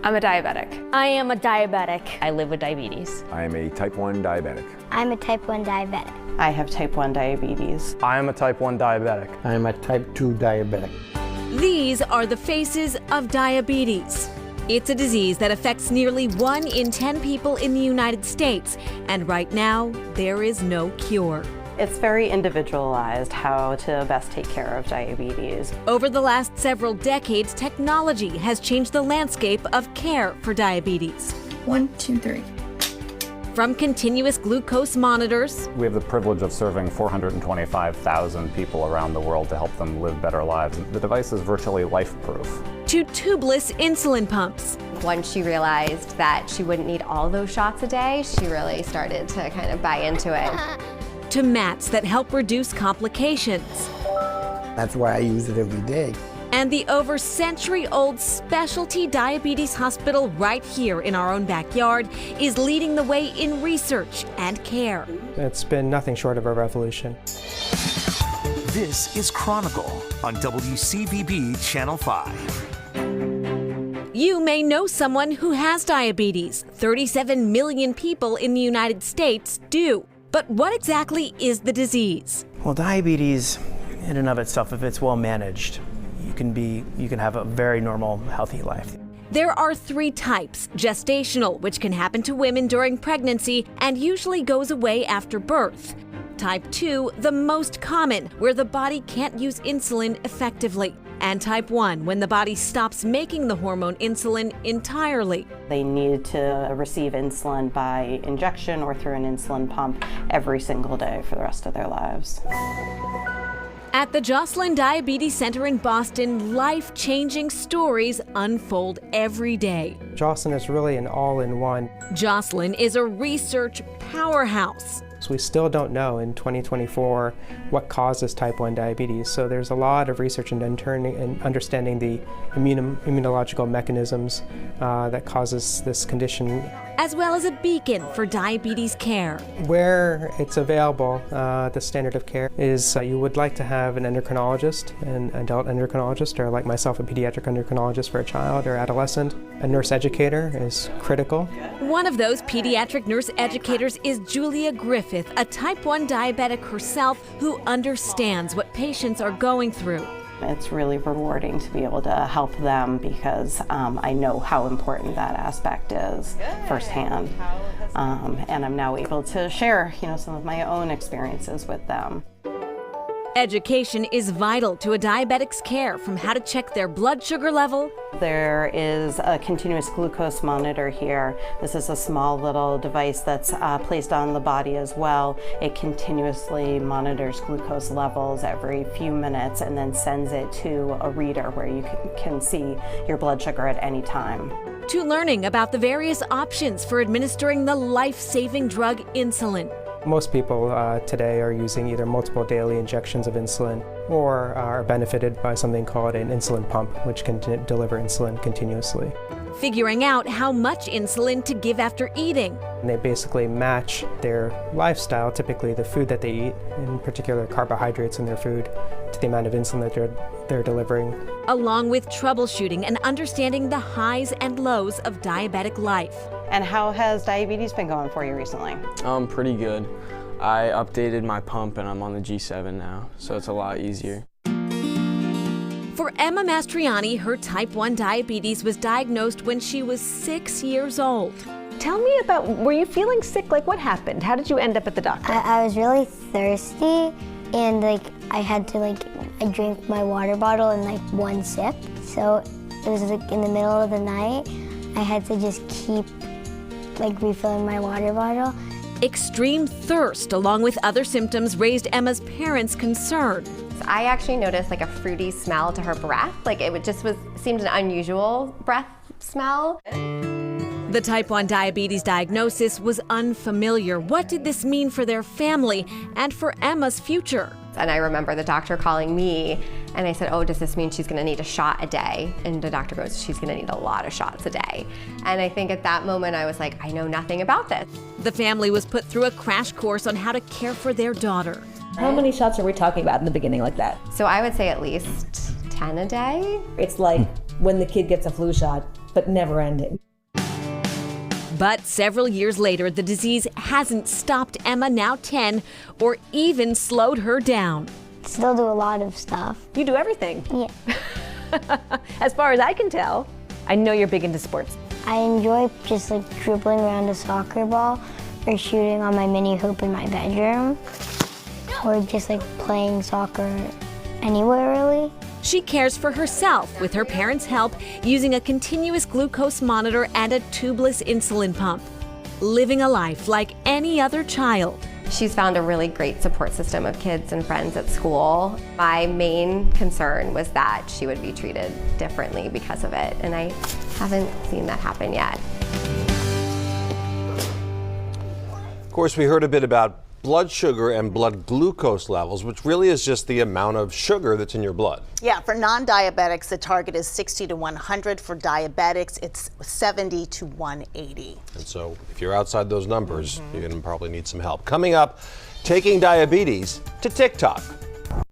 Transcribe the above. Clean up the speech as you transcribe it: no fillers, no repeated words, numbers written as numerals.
I'm a diabetic. I am a diabetic. I live with diabetes. I am a type 1 diabetic. I'm a type 1 diabetic. I have type 1 diabetes. I am a type 1 diabetic. I am a type 2 diabetic. These are the faces of diabetes. It's a disease that affects nearly 1 in 10 people in the United States, and right now, there is no cure. It's very individualized how to best take care of diabetes. Over the last several decades, technology has changed the landscape of care for diabetes. 1, 2, 3. From continuous glucose monitors. We have the privilege of serving 425,000 people around the world to help them live better lives. The device is virtually life-proof. To tubeless insulin pumps. Once she realized that she wouldn't need all those shots a day, she really started to kind of buy into it. To mats that help reduce complications. That's why I use it every day. And the over century-old specialty diabetes hospital right here in our own backyard is leading the way in research and care. It's been nothing short of a revolution. This is Chronicle on WCVB Channel 5. You may know someone who has diabetes. 37 million people in the United States do. But what exactly is the disease? Well, diabetes in and of itself, if it's well managed, you can have a very normal, healthy life. There are 3 types. Gestational, which can happen to women during pregnancy and usually goes away after birth. Type 2, the most common, where the body can't use insulin effectively. And type 1, when the body stops making the hormone insulin entirely. They need to receive insulin by injection or through an insulin pump every single day for the rest of their lives. At the Joslin Diabetes Center in Boston, life-changing stories unfold every day. Joslin is really an all-in-one. Joslin is a research powerhouse. So we still don't know in 2024 what causes type 1 diabetes. So there's a lot of research in understanding the immunological mechanisms that causes this condition. As well as a beacon for diabetes care. Where it's available, the standard of care is you would like to have an endocrinologist, an adult endocrinologist, or like myself, a pediatric endocrinologist for a child or adolescent. A nurse educator is critical. One of those pediatric nurse educators is Julia Griffith, a type 1 diabetic herself who understands what patients are going through. It's really rewarding to be able to help them because I know how important that aspect is firsthand. And I'm now able to share, some of my own experiences with them. Education is vital to a diabetic's care, from how to check their blood sugar level. There is a continuous glucose monitor here. This is a small little device that's placed on the body as well. It continuously monitors glucose levels every few minutes and then sends it to a reader where you can see your blood sugar at any time. To learning about the various options for administering the life-saving drug insulin. Most people today are using either multiple daily injections of insulin or are benefited by something called an insulin pump, which can deliver insulin continuously. Figuring out how much insulin to give after eating. And they basically match their lifestyle, typically the food that they eat, in particular carbohydrates in their food, to the amount of insulin that they're delivering. Along with troubleshooting and understanding the highs and lows of diabetic life. And how has diabetes been going for you recently? Pretty good. I updated my pump and I'm on the G7 now, so it's a lot easier. For Emma Mastriani, her type 1 diabetes was diagnosed when she was 6 years old. Tell me about, were you feeling sick? Like, what happened? How did you end up at the doctor? I was really thirsty, and I had to I drank my water bottle in 1 sip. So it was in the middle of the night. I had to just keep refilling my water bottle. Extreme thirst, along with other symptoms, raised Emma's parents' concern. I actually noticed a fruity smell to her breath. Seemed an unusual breath smell. The type 1 diabetes diagnosis was unfamiliar. What did this mean for their family and for Emma's future? And I remember the doctor calling me and I said, oh, does this mean she's gonna need a shot a day? And the doctor goes, she's gonna need a lot of shots a day. And I think at that moment I was like, I know nothing about this. The family was put through a crash course on how to care for their daughter. How many shots are we talking about in the beginning like that? So I would say at least 10 a day. It's like when the kid gets a flu shot, but never ending. But several years later, the disease hasn't stopped Emma, now 10, or even slowed her down. Still do a lot of stuff. You do everything. Yeah. As far as I can tell. I know you're big into sports. I enjoy just like dribbling around a soccer ball or shooting on my mini hoop in my bedroom or just like playing soccer anywhere really. She cares for herself with her parents' help, using a continuous glucose monitor and a tubeless insulin pump, living a life like any other child. She's found a really great support system of kids and friends at school. My main concern was that she would be treated differently because of it, and I haven't seen that happen yet. Of course, we heard a bit about blood sugar and blood glucose levels, which really is just the amount of sugar that's in your blood. Yeah, for non-diabetics, the target is 60 to 100. For diabetics, it's 70 to 180. And so if you're outside those numbers, you're going to probably need some help. Coming up, taking diabetes to TikTok.